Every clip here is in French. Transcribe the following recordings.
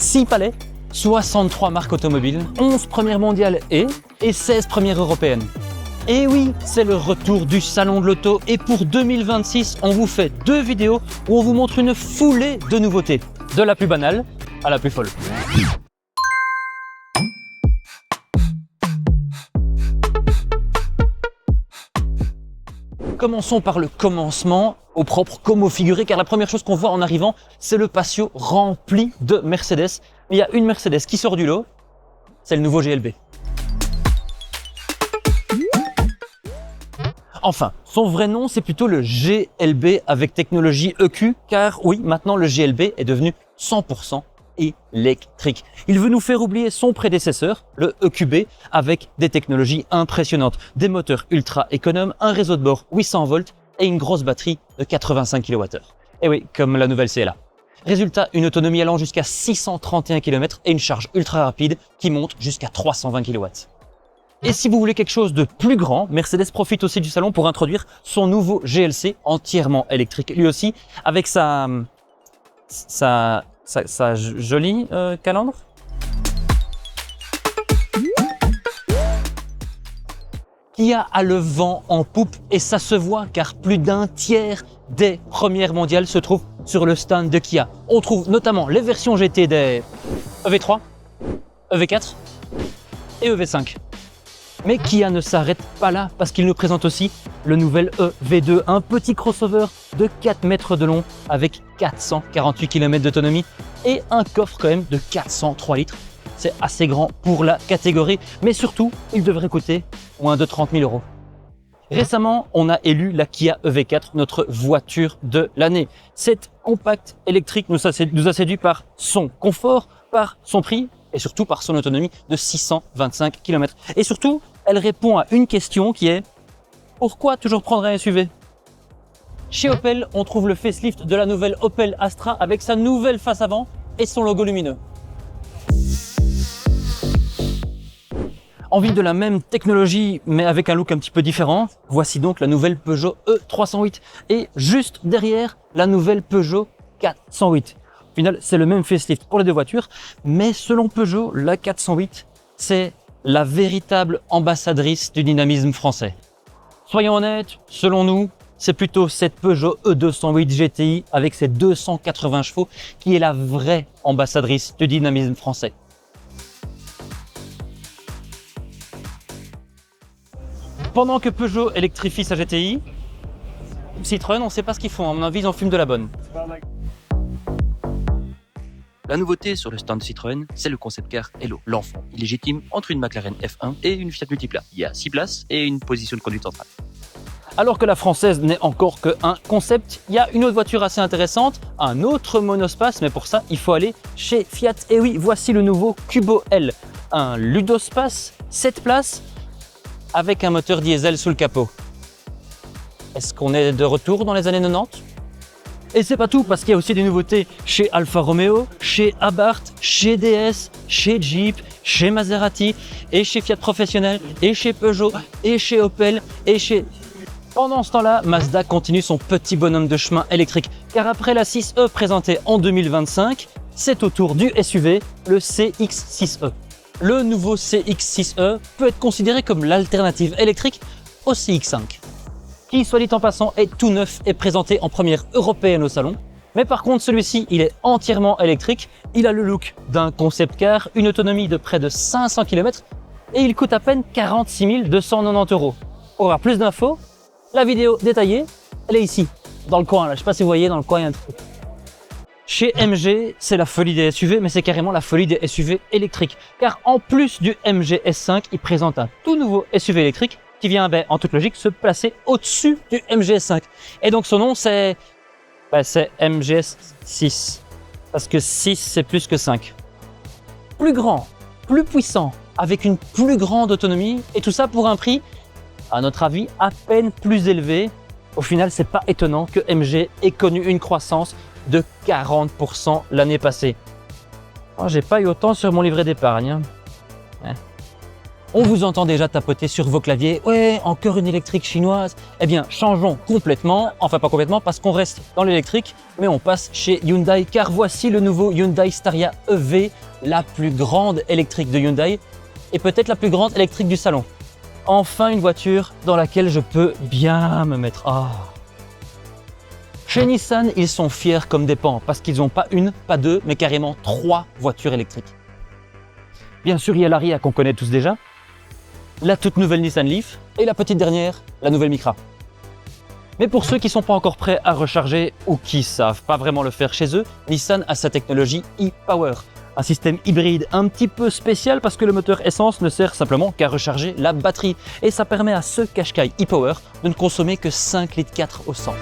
6 palais, 63 marques automobiles, 11 premières mondiales et 16 premières européennes. Et oui, c'est le retour du salon de l'auto et pour 2026, on vous fait 2 vidéos où on vous montre une foulée de nouveautés, de la plus banale à la plus folle. Commençons par le commencement, au propre comme au figuré, car la première chose qu'on voit en arrivant, c'est le patio rempli de Mercedes. Il y a une Mercedes qui sort du lot, c'est le nouveau GLB. Enfin, son vrai nom, c'est plutôt le GLB avec technologie EQ, car oui, maintenant le GLB est devenu 100% électrique. Il veut nous faire oublier son prédécesseur, le EQB, avec des technologies impressionnantes, des moteurs ultra économes, un réseau de bord 800 volts et une grosse batterie de 85 kWh. Et oui, comme la nouvelle CLA. Résultat, une autonomie allant jusqu'à 631 km et une charge ultra rapide qui monte jusqu'à 320 kW. Et si vous voulez quelque chose de plus grand, Mercedes profite aussi du salon pour introduire son nouveau GLC entièrement électrique, lui aussi, avec sa jolie calandre. Kia a le vent en poupe et ça se voit car plus d'un tiers des premières mondiales se trouve sur le stand de Kia. On trouve notamment les versions GT des EV3, EV4 et EV5. Mais Kia ne s'arrête pas là parce qu'il nous présente aussi le nouvel EV2, un petit crossover de 4 mètres de long avec 448 km d'autonomie et un coffre quand même de 403 litres. C'est assez grand pour la catégorie, mais surtout, il devrait coûter moins de 30 000 €. Récemment, on a élu la Kia EV4, notre voiture de l'année. Cette compacte électrique nous a séduit par son confort, par son prix et surtout par son autonomie de 625 km. Et surtout, elle répond à une question qui est « Pourquoi toujours prendre un SUV ?» Chez Opel, on trouve le facelift de la nouvelle Opel Astra avec sa nouvelle face avant et son logo lumineux. Envie de la même technologie mais avec un look un petit peu différent, voici donc la nouvelle Peugeot E308 et juste derrière la nouvelle Peugeot 408. Au final, c'est le même facelift pour les deux voitures, mais selon Peugeot, la 408, c'est la véritable ambassadrice du dynamisme français. Soyons honnêtes, selon nous, c'est plutôt cette Peugeot E208 GTI avec ses 280 chevaux qui est la vraie ambassadrice du dynamisme français. Pendant que Peugeot électrifie sa GTI, Citroën, on ne sait pas ce qu'ils font, à mon avis, ils en fument de la bonne. La nouveauté sur le stand Citroën, c'est le concept car Hello, l'enfant illégitime entre une McLaren F1 et une Fiat Multipla. Il y a 6 places et une position de conduite centrale. Alors que la française n'est encore qu'un concept, il y a une autre voiture assez intéressante, un autre monospace, mais pour ça, il faut aller chez Fiat. Et oui, voici le nouveau Cubo L, un ludospace 7 places avec un moteur diesel sous le capot. Est-ce qu'on est de retour dans les années 90 ? Et c'est pas tout, parce qu'il y a aussi des nouveautés chez Alfa Romeo, chez Abarth, chez DS, chez Jeep, chez Maserati, et chez Fiat Professionnel, et chez Peugeot, et chez Opel, et chez... Pendant ce temps-là, Mazda continue son petit bonhomme de chemin électrique, car après la 6e présentée en 2025, c'est au tour du SUV, le CX-6e. Le nouveau CX-6e peut être considéré comme l'alternative électrique au CX-5, qui, soit dit en passant, est tout neuf et présenté en première européenne au salon. Mais par contre, celui-ci, il est entièrement électrique, il a le look d'un concept car, une autonomie de près de 500 km et il coûte à peine 46 290 €. Pour avoir plus d'infos, la vidéo détaillée, elle est ici, dans le coin, là. Je sais pas si vous voyez, dans le coin, il y a un truc. Chez MG, c'est la folie des SUV, mais c'est carrément la folie des SUV électriques. Car en plus du MG S5, il présente un tout nouveau SUV électrique qui vient, en toute logique, se placer au-dessus du MG S5. Et donc son nom, c'est MG S6. Parce que 6, c'est plus que 5. Plus grand, plus puissant, avec une plus grande autonomie, et tout ça pour un prix, à notre avis, à peine plus élevé. Au final, c'est pas étonnant que MG ait connu une croissance de 40% l'année passée. Oh, j'ai pas eu autant sur mon livret d'épargne. On vous entend déjà tapoter sur vos claviers. Ouais, encore une électrique chinoise. Eh bien, changeons complètement. Enfin, pas complètement parce qu'on reste dans l'électrique, mais on passe chez Hyundai car voici le nouveau Hyundai Staria EV, la plus grande électrique de Hyundai et peut-être la plus grande électrique du salon. Enfin, une voiture dans laquelle je peux bien me mettre. Chez Nissan, ils sont fiers comme des pans parce qu'ils n'ont pas une, pas deux, mais carrément 3 voitures électriques. Bien sûr, il y a l'Ariya qu'on connaît tous déjà, la toute nouvelle Nissan Leaf et la petite dernière, la nouvelle Micra. Mais pour ceux qui ne sont pas encore prêts à recharger ou qui ne savent pas vraiment le faire chez eux, Nissan a sa technologie e-Power, un système hybride un petit peu spécial parce que le moteur essence ne sert simplement qu'à recharger la batterie et ça permet à ce Qashqai e-Power de ne consommer que 5,4 litres au 100.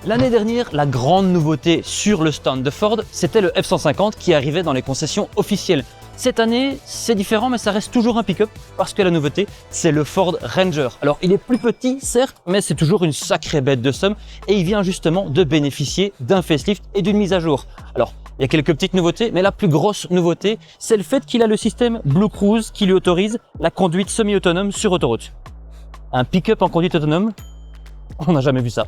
L'année dernière, la grande nouveauté sur le stand de Ford, c'était le F-150 qui arrivait dans les concessions officielles. Cette année, c'est différent, mais ça reste toujours un pick-up parce que la nouveauté, c'est le Ford Ranger. Alors, il est plus petit, certes, mais c'est toujours une sacrée bête de somme et il vient justement de bénéficier d'un facelift et d'une mise à jour. Alors, il y a quelques petites nouveautés, mais la plus grosse nouveauté, c'est le fait qu'il a le système Blue Cruise qui lui autorise la conduite semi-autonome sur autoroute. Un pick-up en conduite autonome, on n'a jamais vu ça.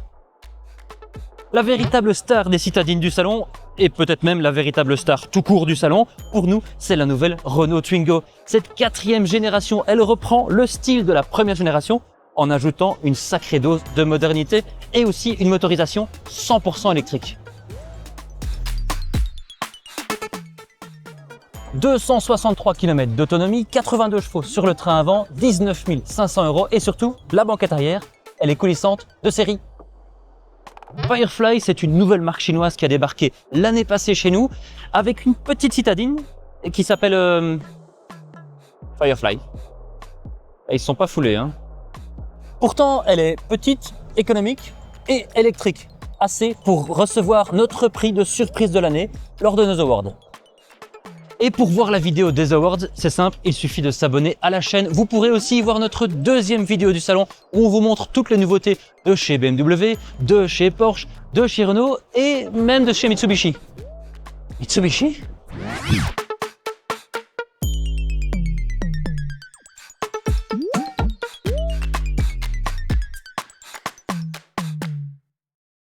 La véritable star des citadines du salon, et peut-être même la véritable star tout court du salon, pour nous, c'est la nouvelle Renault Twingo. Cette 4e génération, elle reprend le style de la première génération en ajoutant une sacrée dose de modernité et aussi une motorisation 100% électrique. 263 km d'autonomie, 82 chevaux sur le train avant, 19 500 € et surtout, la banquette arrière, elle est coulissante de série. Firefly, c'est une nouvelle marque chinoise qui a débarqué l'année passée chez nous avec une petite citadine qui s'appelle Firefly. Et ils ne sont pas foulés, hein. Pourtant, elle est petite, économique et électrique. Assez pour recevoir notre prix de surprise de l'année lors de nos awards. Et pour voir la vidéo des awards, c'est simple, il suffit de s'abonner à la chaîne. Vous pourrez aussi voir notre 2e vidéo du salon où on vous montre toutes les nouveautés de chez BMW, de chez Porsche, de chez Renault et même de chez Mitsubishi. Mitsubishi ?